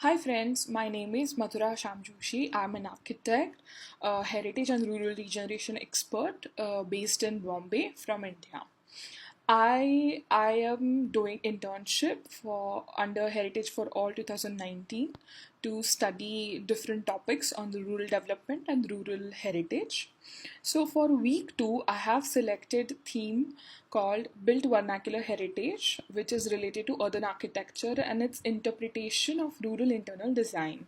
Hi friends, my name is Madhura Joshi. I'm an architect, heritage and rural regeneration expert based in Bombay from India. I am doing internship for under Heritage for All 2019 to study different topics on the rural development and rural heritage. So for week 2, I have selected theme called Built Vernacular Heritage, which is related to urban architecture and its interpretation of rural internal design.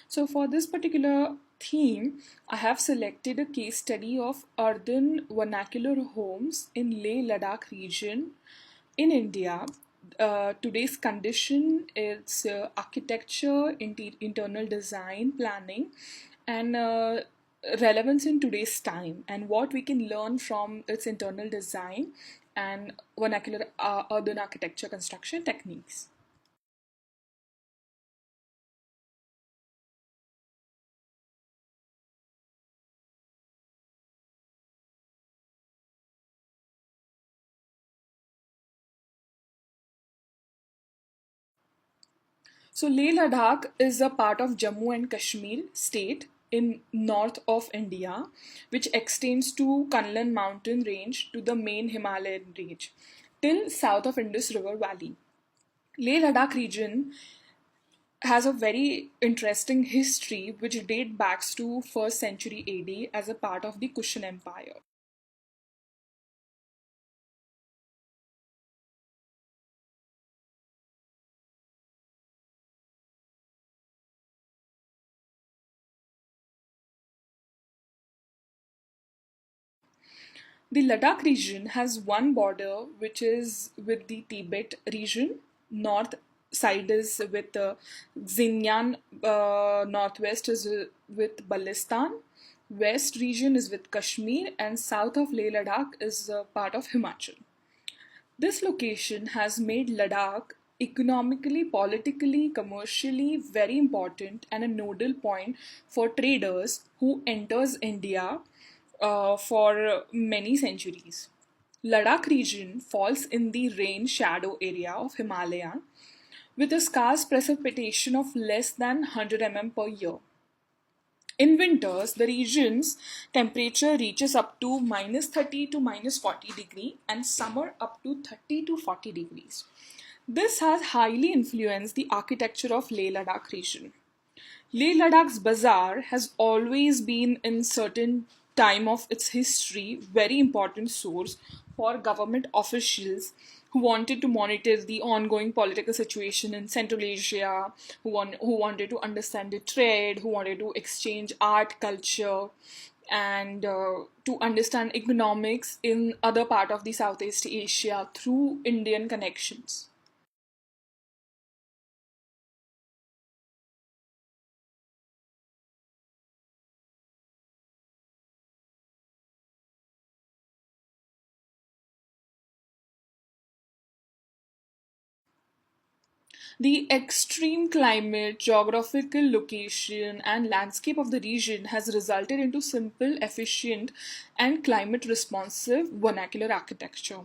So for this particular theme, I have selected a case study of earthen vernacular homes in Leh Ladakh region in India. Today's condition is architecture, internal design, planning, and relevance in today's time, and what we can learn from its internal design and vernacular urban architecture construction techniques. So Leh Ladakh is a part of Jammu and Kashmir state in north of India, which extends to Kanlan mountain range to the main Himalayan range till south of Indus River Valley. Leh Ladakh region has a very interesting history which date back to 1st century AD as a part of the Kushan Empire. The Ladakh region has one border which is with the Tibet region. North side is with Xinjiang, northwest is with Balistan, west region is with Kashmir, and south of Leh Ladakh is part of Himachal. This location has made Ladakh economically, politically, commercially very important and a nodal point for traders who enters India for many centuries. Ladakh region falls in the rain shadow area of Himalaya with a scarce precipitation of less than 100 per year. In winters, the region's temperature reaches up to -30 to -40 degree and summer up to 30 to 40 degrees. This has highly influenced the architecture of Leh Ladakh region. Leh Ladakh's bazaar has always been in certain time of its history very important source for government officials who wanted to monitor the ongoing political situation in Central Asia, who wanted to understand the trade, who wanted to exchange art, culture, and to understand economics in other part of the Southeast Asia through Indian connections. The extreme climate, geographical location, and landscape of the region has resulted into simple, efficient, and climate responsive vernacular architecture.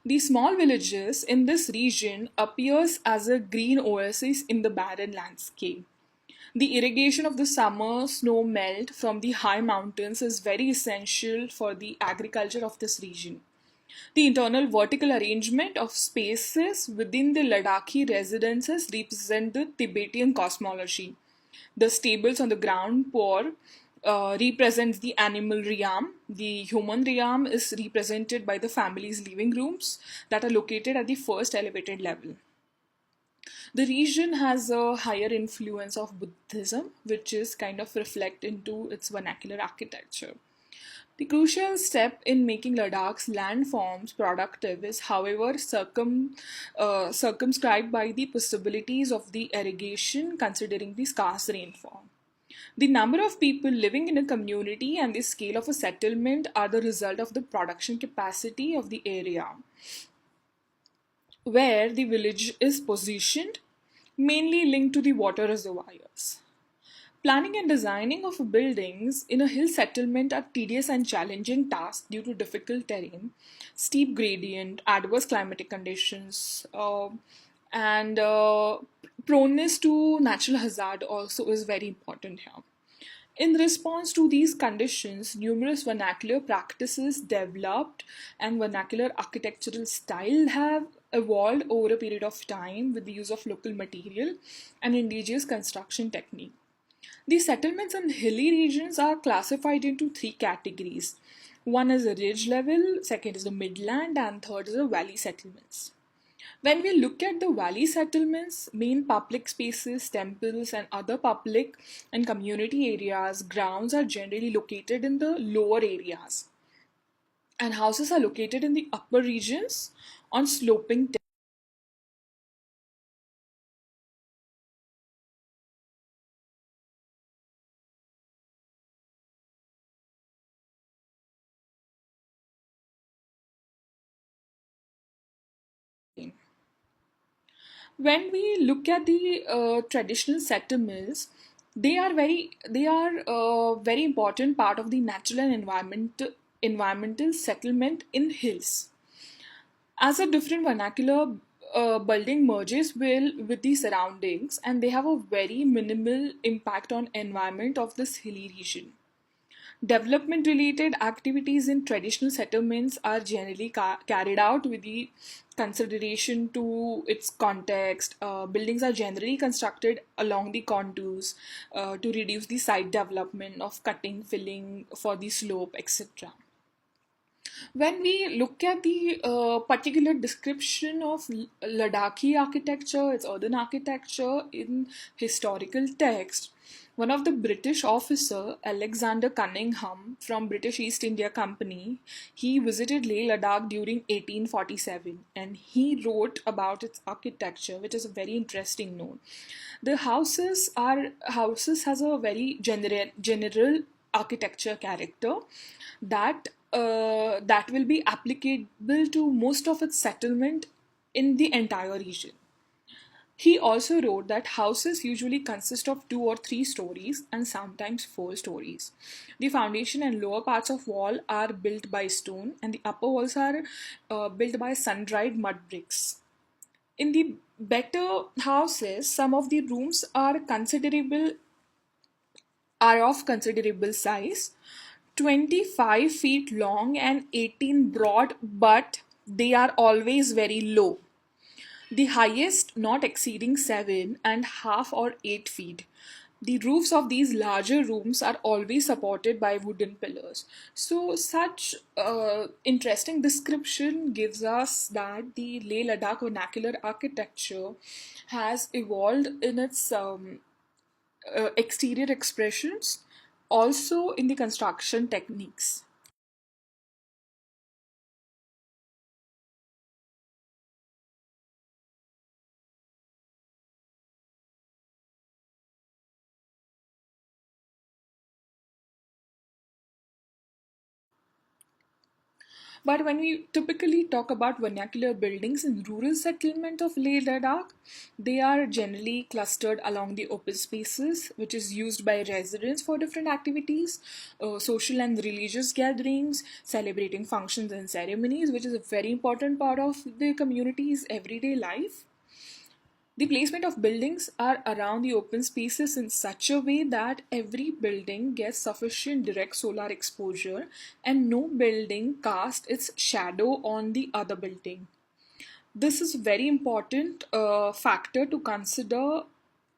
The small villages in this region appears as a green oasis in the barren landscape. The irrigation of the summer snow melt from the high mountains is very essential for the agriculture of this region. The internal vertical arrangement of spaces within the Ladakhi residences represent the Tibetan cosmology. The stables on the ground floor represents the animal realm. The human realm is represented by the family's living rooms that are located at the first elevated level. The region has a higher influence of Buddhism, which is kind of reflect into its vernacular architecture. The crucial step in making Ladakh's landforms productive is, however, circumscribed by the possibilities of the irrigation considering the scarce rainfall. The number of people living in a community and the scale of a settlement are the result of the production capacity of the area where the village is positioned, mainly linked to the water reservoirs. Planning and designing of buildings in a hill settlement are tedious and challenging tasks due to difficult terrain, steep gradient, adverse climatic conditions, and proneness to natural hazard also is very important here. In response to these conditions, numerous vernacular practices developed and vernacular architectural style have evolved over a period of time with the use of local material and indigenous construction technique. The settlements in hilly regions are classified into three categories. One is the ridge level, second is the midland, and third is the valley settlements. When we look at the valley settlements, main public spaces, temples, and other public and community areas, grounds are generally located in the lower areas, and houses are located in the upper regions on sloping terrain. When we look at the traditional settlements, they are very important part of the natural and environmental settlement in hills. As a different vernacular building merges well with the surroundings, and they have a very minimal impact on environment of this hilly region. Development related activities in traditional settlements are generally carried out with the consideration to its context. Buildings are generally constructed along the contours to reduce the site development of cutting, filling for the slope, etc. When we look at the particular description of Ladakhi architecture, its earthen architecture in historical text, one of the British officer, Alexander Cunningham from British East India Company, he visited Leh Ladakh during 1847 and he wrote about its architecture, which is a very interesting note. The houses has a very general architecture character that will be applicable to most of its settlement in the entire region. He also wrote that houses usually consist of 2 or 3 stories and sometimes 4 stories. The foundation and lower parts of wall are built by stone and the upper walls are built by sun-dried mud bricks. In the better houses, some of the rooms are of considerable size, 25 feet long and 18 broad, but they are always very low. The highest not exceeding 7.5 or 8 feet. The roofs of these larger rooms are always supported by wooden pillars. So, such interesting description gives us that the Leh Ladakh vernacular architecture has evolved in its exterior expressions, also in the construction techniques. But when we typically talk about vernacular buildings in rural settlement of Leh Ladakh, they are generally clustered along the open spaces, which is used by residents for different activities, social and religious gatherings, celebrating functions and ceremonies, which is a very important part of the community's everyday life. The placement of buildings are around the open spaces in such a way that every building gets sufficient direct solar exposure and no building casts its shadow on the other building. This is very important factor to consider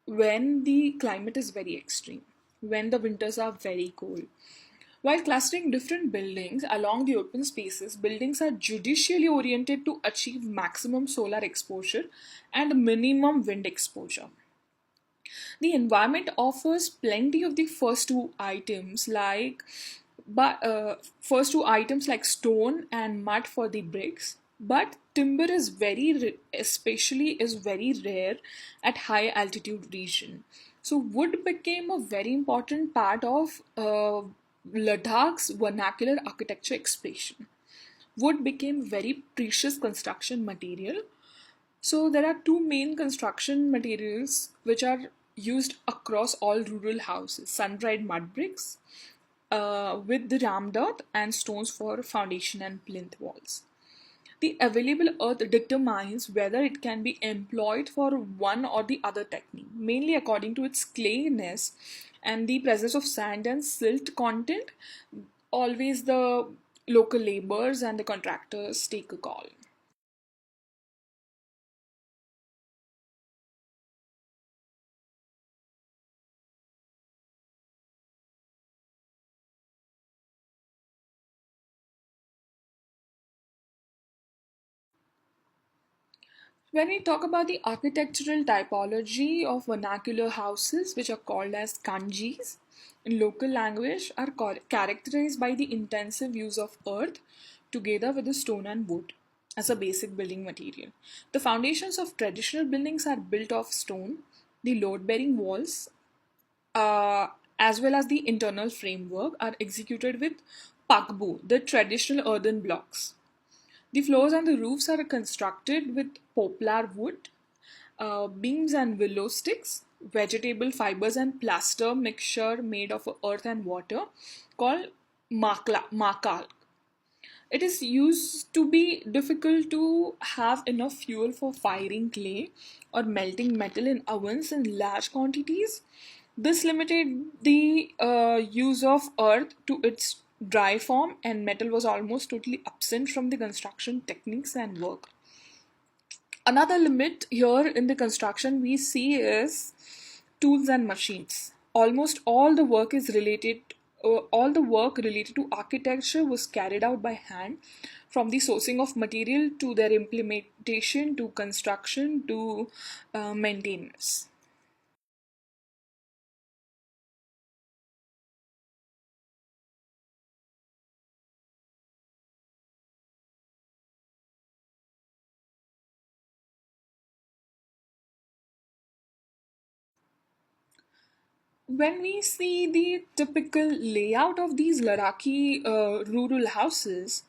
when the climate is very extreme, when the winters are very cold. While clustering different buildings along the open spaces, buildings are judicially oriented to achieve maximum solar exposure and minimum wind exposure. The environment offers plenty of the first two items like stone and mud for the bricks, but timber is especially is very rare at high altitude region. So wood became a very important part of Ladakh's vernacular architecture expression. Wood became very precious construction material. So there are two main construction materials which are used across all rural houses: sun-dried mud bricks with the ram dirt and stones for foundation and plinth walls. The available earth determines whether it can be employed for one or the other technique, mainly according to its clayness and the presence of sand and silt content. Always the local laborers and the contractors take a call. When we talk about the architectural typology of vernacular houses, which are called as kanjis in local language, are characterized by the intensive use of earth together with the stone and wood as a basic building material. The foundations of traditional buildings are built of stone, the load bearing walls, uh, as well as the internal framework, are executed with pakbu, the traditional earthen blocks. The floors and the roofs are constructed with poplar wood, beams and willow sticks, vegetable fibers, and plaster mixture made of earth and water called makal. It is used to be difficult to have enough fuel for firing clay or melting metal in ovens in large quantities. This limited the use of earth to its dry form, and metal was almost totally absent from the construction techniques and work. Another limit here in the construction we see is tools and machines. Almost all the work related to architecture was carried out by hand, from the sourcing of material to their implementation to construction to maintenance. When we see the typical layout of these Ladakhi rural houses,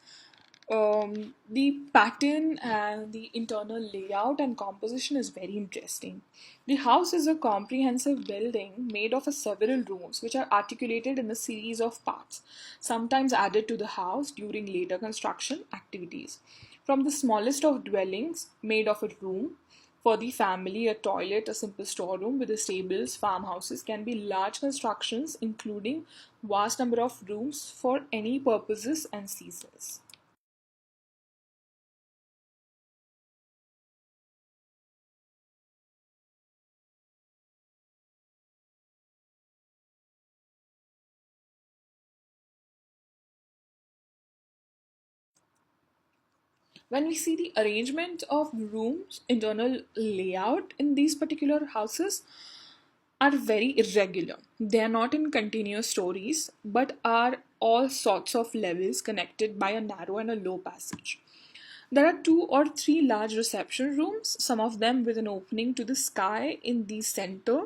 the pattern and the internal layout and composition is very interesting. The house is a comprehensive building made of several rooms which are articulated in a series of parts, sometimes added to the house during later construction activities. From the smallest of dwellings, made of a room for the family, a toilet, a simple storeroom with the stables, farmhouses, can be large constructions including vast number of rooms for any purposes and seasons. When we see the arrangement of rooms, internal layout in these particular houses are very irregular. They are not in continuous stories, but are all sorts of levels connected by a narrow and a low passage. There are two or three large reception rooms, some of them with an opening to the sky in the center,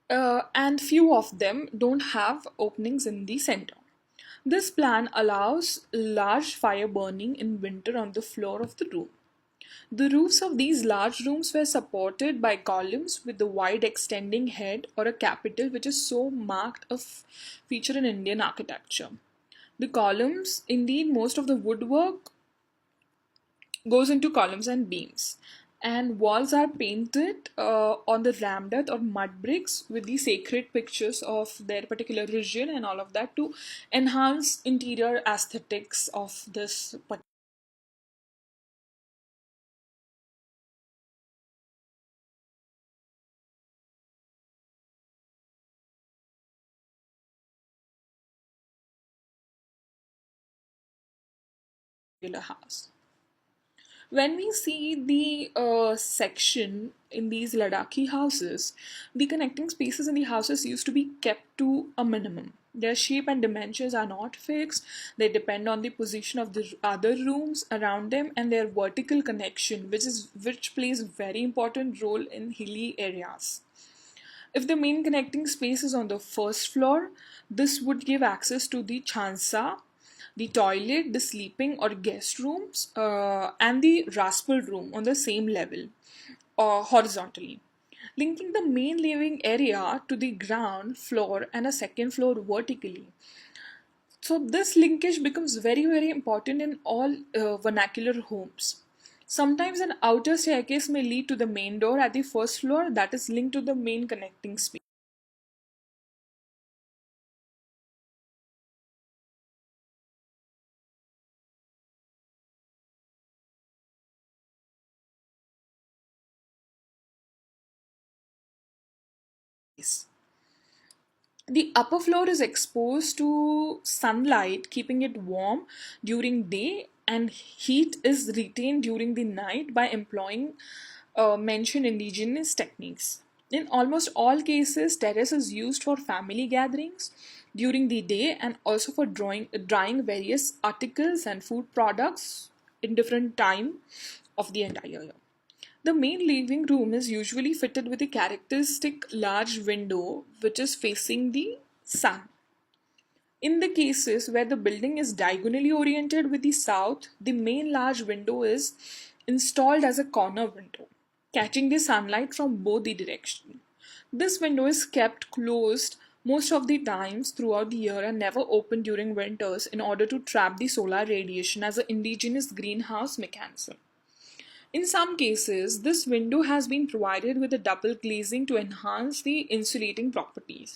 and few of them don't have openings in the center. This plan allows large fire burning in winter on the floor of the room. The roofs of these large rooms were supported by columns with the wide extending head or a capital, which is so marked a feature in Indian architecture. The columns, indeed, most of the woodwork goes into columns and beams. And walls are painted on the rammed earth or mud bricks with the sacred pictures of their particular region and all of that to enhance interior aesthetics of this particular house. When we see the section in these Ladakhi houses, the connecting spaces in the houses used to be kept to a minimum. Their shape and dimensions are not fixed. They depend on the position of the other rooms around them and their vertical connection, which plays a very important role in hilly areas. If the main connecting space is on the first floor, this would give access to the chansa, the toilet, the sleeping or guest rooms, and the raspal room on the same level, horizontally, linking the main living area to the ground floor and a second floor vertically. So this linkage becomes very, very important in all vernacular homes. Sometimes an outer staircase may lead to the main door at the first floor that is linked to the main connecting space. The upper floor is exposed to sunlight, keeping it warm during day, and heat is retained during the night by employing mentioned indigenous techniques. In almost all cases, terrace is used for family gatherings during the day and also for drying various articles and food products in different time of the entire year. The main living room is usually fitted with a characteristic large window which is facing the sun. In the cases where the building is diagonally oriented with the south, the main large window is installed as a corner window, catching the sunlight from both the directions. This window is kept closed most of the times throughout the year and never opened during winters in order to trap the solar radiation as an indigenous greenhouse mechanism. In some cases, this window has been provided with a double glazing to enhance the insulating properties.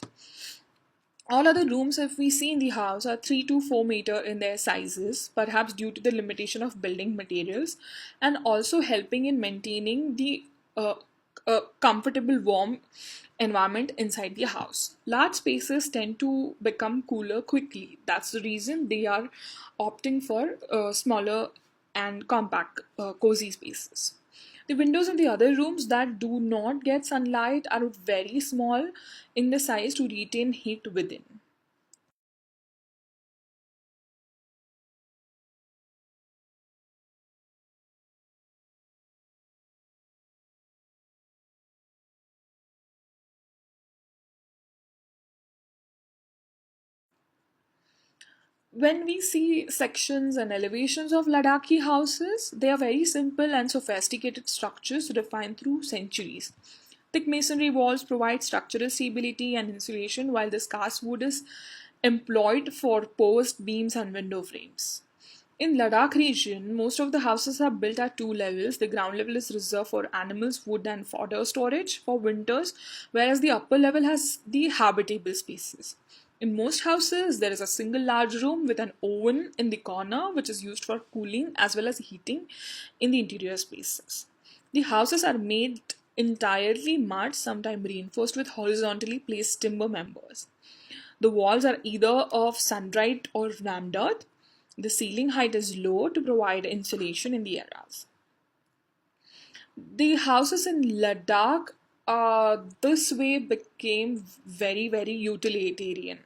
All other rooms, if we see in the house, are 3 to 4 meter in their sizes, perhaps due to the limitation of building materials, and also helping in maintaining the comfortable, warm environment inside the house. Large spaces tend to become cooler quickly. That's the reason they are opting for smaller and compact, cozy spaces. The windows in the other rooms that do not get sunlight are very small in the size to retain heat within. When we see sections and elevations of Ladakhi houses, they are very simple and sophisticated structures refined through centuries. Thick masonry walls provide structural stability and insulation, while this cast wood is employed for post beams and window frames. In Ladakh region, most of the houses are built at two levels. The ground level is reserved for animals, wood, and fodder storage for winters, whereas the upper level has the habitable spaces. In most houses, there is a single large room with an oven in the corner, which is used for cooling as well as heating in the interior spaces. The houses are made entirely mud, sometimes reinforced with horizontally placed timber members. The walls are either of sun-dried or rammed earth. The ceiling height is low to provide insulation in the areas. The houses in Ladakh this way became very, very utilitarian.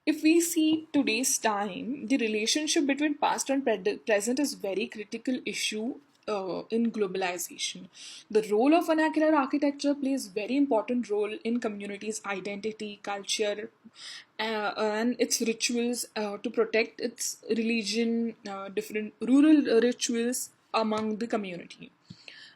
If we see today's time, the relationship between past and present is very critical issue in globalization. The role of vernacular architecture plays very important role in communities' identity, culture, and its rituals to protect its religion, different rural rituals among the community.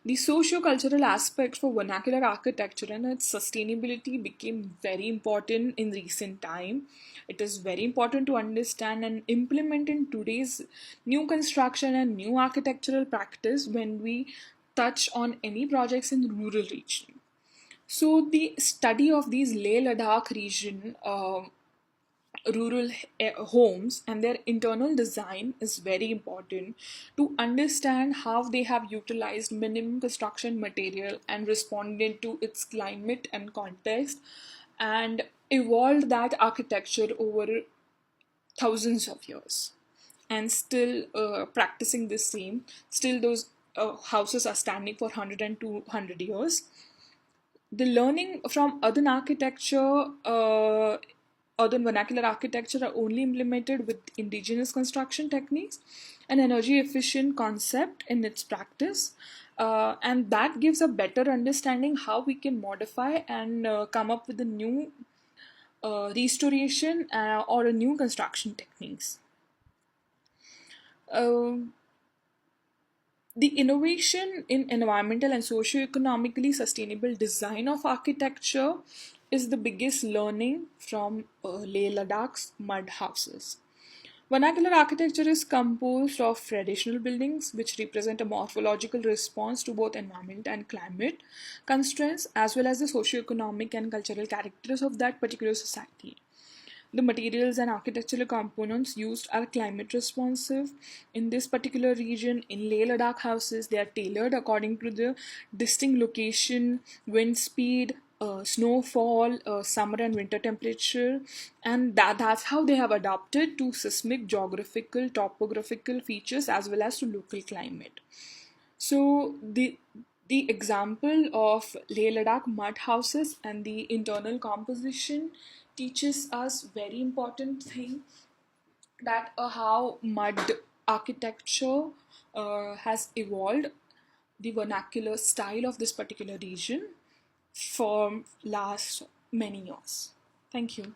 The socio-cultural aspect for vernacular architecture and its sustainability became very important in recent time. It is very important to understand and implement in today's new construction and new architectural practice when we touch on any projects in rural region. So the study of these Leh Ladakh region rural homes and their internal design is very important to understand how they have utilized minimum construction material and responded to its climate and context and evolved that architecture over thousands of years and still practicing the same. Still those houses are standing for 100 and 200 years. The learning from urban vernacular architecture are only implemented with indigenous construction techniques and energy efficient concept in its practice. And that gives a better understanding how we can modify and come up with a new restoration or a new construction techniques. Uh, the innovation in environmental and socio-economically sustainable design of architecture is the biggest learning from Leh Ladakh's mud houses. Vernacular architecture is composed of traditional buildings which represent a morphological response to both environment and climate constraints as well as the socio-economic and cultural characters of that particular society. The materials and architectural components used are climate responsive. In this particular region, in Leh Ladakh houses, they are tailored according to the distinct location, wind speed, snowfall, summer and winter temperature, and that's how they have adapted to seismic, geographical, topographical features as well as to local climate. So the example of Leh Ladakh mud houses and the internal composition teaches us very important thing that how mud architecture has evolved the vernacular style of this particular region for last many years. Thank you.